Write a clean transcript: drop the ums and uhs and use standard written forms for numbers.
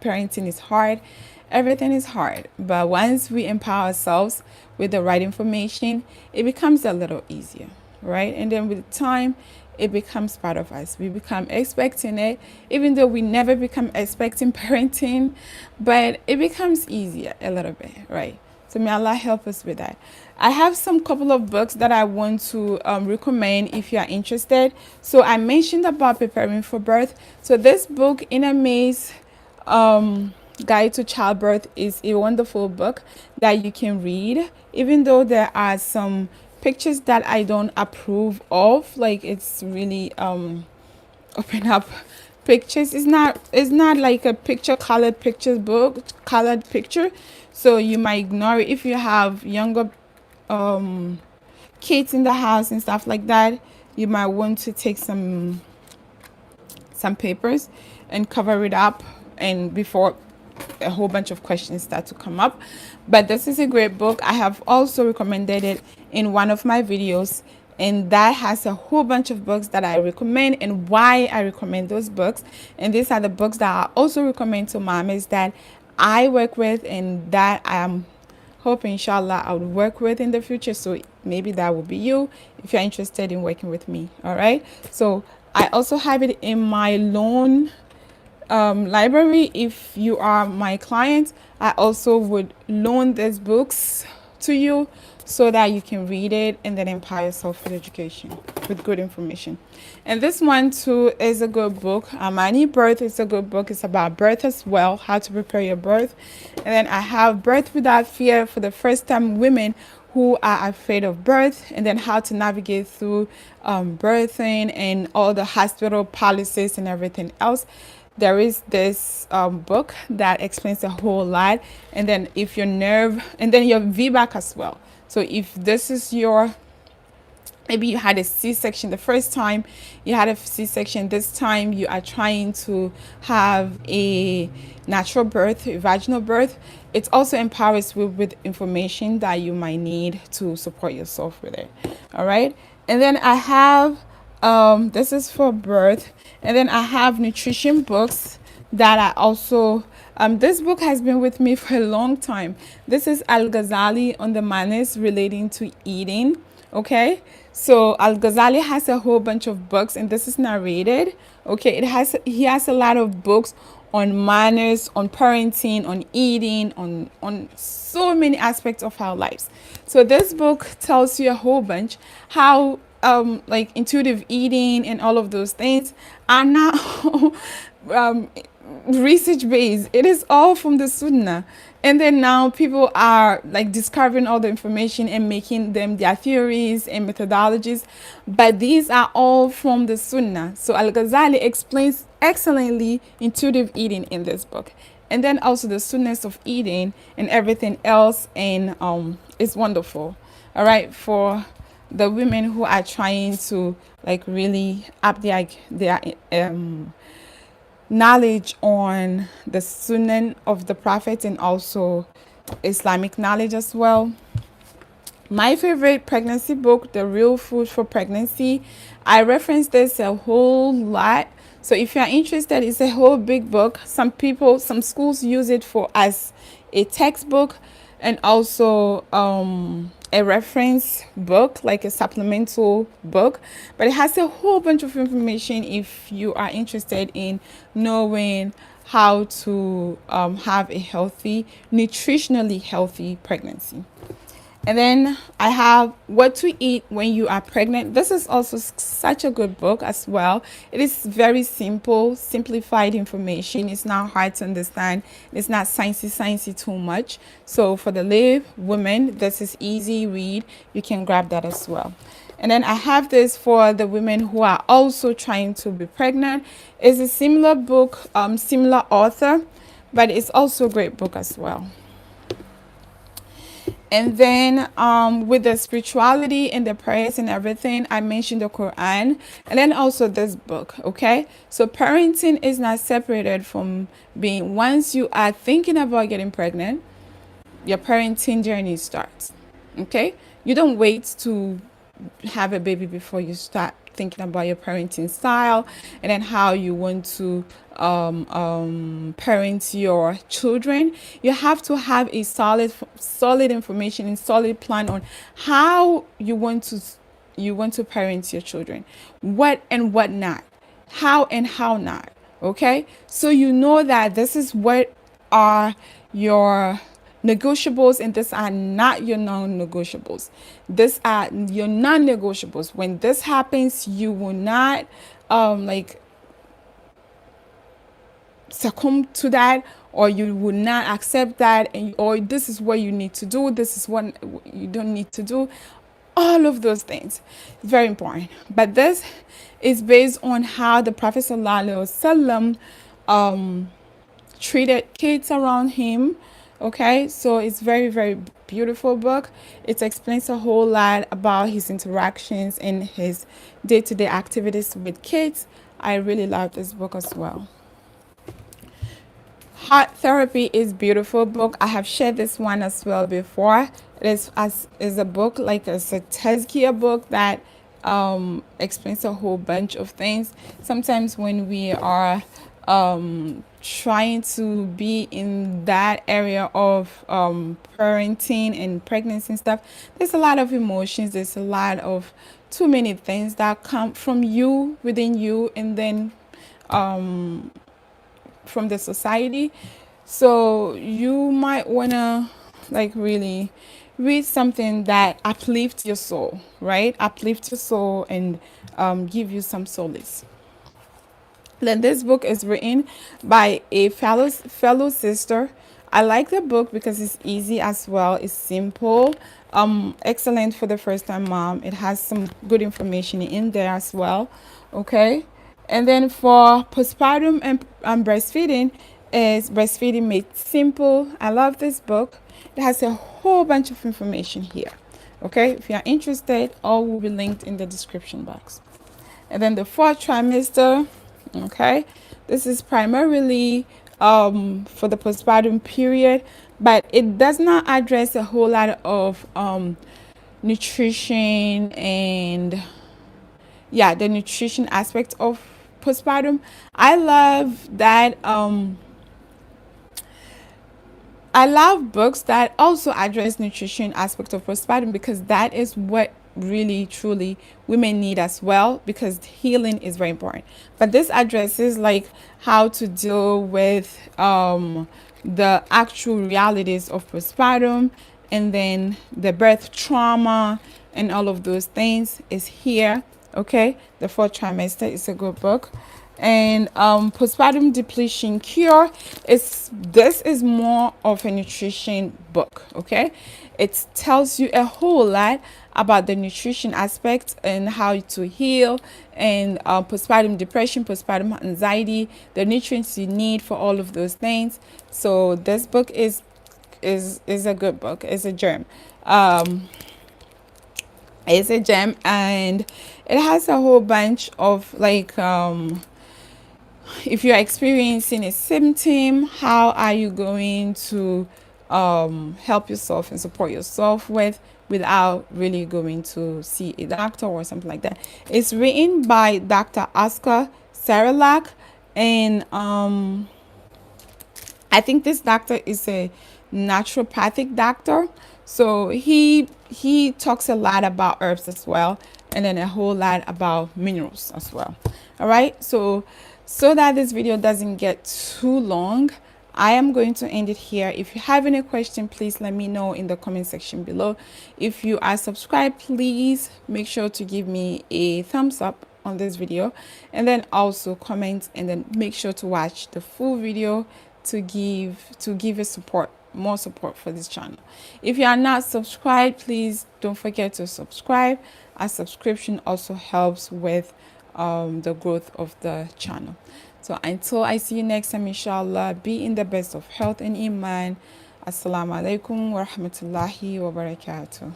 parenting is hard. Everything is hard. But once we empower ourselves with the right information, it becomes a little easier, right? And then with time, it becomes part of us. We become expecting it, even though we never become expecting parenting, but it becomes easier a little bit, right? So may Allah help us with that. I have some couple of books that I want to recommend if you are interested. So I mentioned about preparing for birth. So this book, In a Maze, Guide to Childbirth, is a wonderful book that you can read, even though there are some pictures that I don't approve of. Like, it's really open up pictures. It's not like a picture colored pictures book, colored picture. So you might ignore it if you have younger kids in the house and stuff like that. You might want to take some papers and cover it up, and before a whole bunch of questions start to come up. But this is a great book. I have also recommended it in one of my videos, and that has a whole bunch of books that I recommend and why I recommend those books. And these are the books that I also recommend to mamas that I work with and that I am hoping inshallah I would work with in the future. So maybe that will be you if you're interested in working with me. All right, so I also have it in my loan library. If you are my client, I also would loan these books to you so that you can read it and then empower yourself with education, with good information. And this one too is a good book. Amani Birth is a good book. It's about birth as well, how to prepare your birth. And then I have Birth Without Fear for the first time women who are afraid of birth, and then how to navigate through birthing and all the hospital policies and everything else. There is this book that explains a whole lot. And then if your nerve, and then your VBAC as well. So if this is your, maybe you had a C-section the first time, you had a C-section this time, you are trying to have a natural birth, a vaginal birth, it also empowers you with information that you might need to support yourself with it. All right. And then I have, this is for birth. And then I have nutrition books that I also, this book has been with me for a long time. This is Al-Ghazali on the manners relating to eating. Okay, so Al-Ghazali has a whole bunch of books, and this is narrated. Okay, he has a lot of books on manners, on parenting, on eating, on so many aspects of our lives. So this book tells you a whole bunch how like intuitive eating and all of those things are not research based. It is all from the Sunnah. And then now people are like discovering all the information and making them their theories and methodologies. But these are all from the Sunnah. So Al-Ghazali explains excellently intuitive eating in this book. And then also the sunnahs of eating and everything else. And it's wonderful. All right. For the women who are trying to like really up their knowledge on the sunnah of the prophet and also Islamic knowledge as well. My favorite pregnancy book, The Real Food for Pregnancy, I reference this a whole lot. So if you're interested, it's a whole big book. Some schools use it for as a textbook and also a reference book, like a supplemental book, but it has a whole bunch of information if you are interested in knowing how to have a healthy, nutritionally healthy pregnancy. And then I have What to Eat When You Are Pregnant. This is also such a good book as well. It is very simple, simplified information. It's not hard to understand. It's not sciencey too much. So for the lay women, this is easy read. You can grab that as well. And then I have this for the women who are also trying to be pregnant. It's a similar book, similar author, but it's also a great book as well. And then with the spirituality and the prayers and everything, I mentioned the Quran and then also this book, okay? So parenting is not separated from being, once you are thinking about getting pregnant, your parenting journey starts, okay? You don't wait to have a baby before you start thinking about your parenting style, and then how you want to parent your children. You have to have a solid information and solid plan on how you want to parent your children, what and what not, how and how not. Okay, so you know that this is what are your negotiables and these are not your non-negotiables. These are your non-negotiables. When this happens, you will not like succumb to that, or you will not accept that, and or this is what you need to do, this is what you don't need to do. All of those things, very important. But this is based on how the Prophet ﷺ treated kids around him. Okay, so it's very beautiful book. It explains a whole lot about his interactions and his day-to-day activities with kids. I really love this book as well. Heart Therapy is beautiful book. I have shared this one as well before. It is a book, like it's a tazkiyah book that explains a whole bunch of things. Sometimes when we are trying to be in that area of parenting and pregnancy and stuff, there's a lot of emotions, there's a lot of too many things that come from you, within you, and then from the society. So you might want to like really read something that uplifts your soul, right? Uplift your soul and give you some solace. Then this book is written by a fellow sister. I like the book because it's easy as well. It's simple, excellent for the first time mom. It has some good information in there as well. Okay, and then for postpartum and breastfeeding is Breastfeeding Made Simple. I love this book. It has a whole bunch of information here. Okay, if you are interested, all will be linked in the description box. And then the fourth trimester. Okay, this is primarily for the postpartum period, but it does not address a whole lot of nutrition and the nutrition aspect of postpartum. I love that I love books that also address nutrition aspect of postpartum, because that is what really truly women need as well, because healing is very important. But this addresses like how to deal with the actual realities of postpartum, and then the birth trauma and all of those things is here. Okay, the fourth trimester is a good book. And postpartum depletion cure is more of a nutrition book. Okay, it tells you a whole lot about the nutrition aspect and how to heal, and postpartum depression, postpartum anxiety, the nutrients you need for all of those things. So this book is a good book. It's a gem. It's a gem, and it has a whole bunch of like if you're experiencing a symptom, how are you going to help yourself and support yourself without really going to see a doctor or something like that. It's written by Dr. Oscar Saralak, and I think this doctor is a naturopathic doctor. So he talks a lot about herbs as well, and then a whole lot about minerals as well. All right, so that this video doesn't get too long, I am going to end it here. If you have any question, please let me know in the comment section below. If you are subscribed, please make sure to give me a thumbs up on this video, and then also comment, and then make sure to watch the full video to give a more support for this channel. If you are not subscribed, please don't forget to subscribe. A subscription also helps with the growth of the channel. So until I see you next time, inshallah, be in the best of health and iman. Assalamu alaikum wa rahmatullahi wa barakatuh.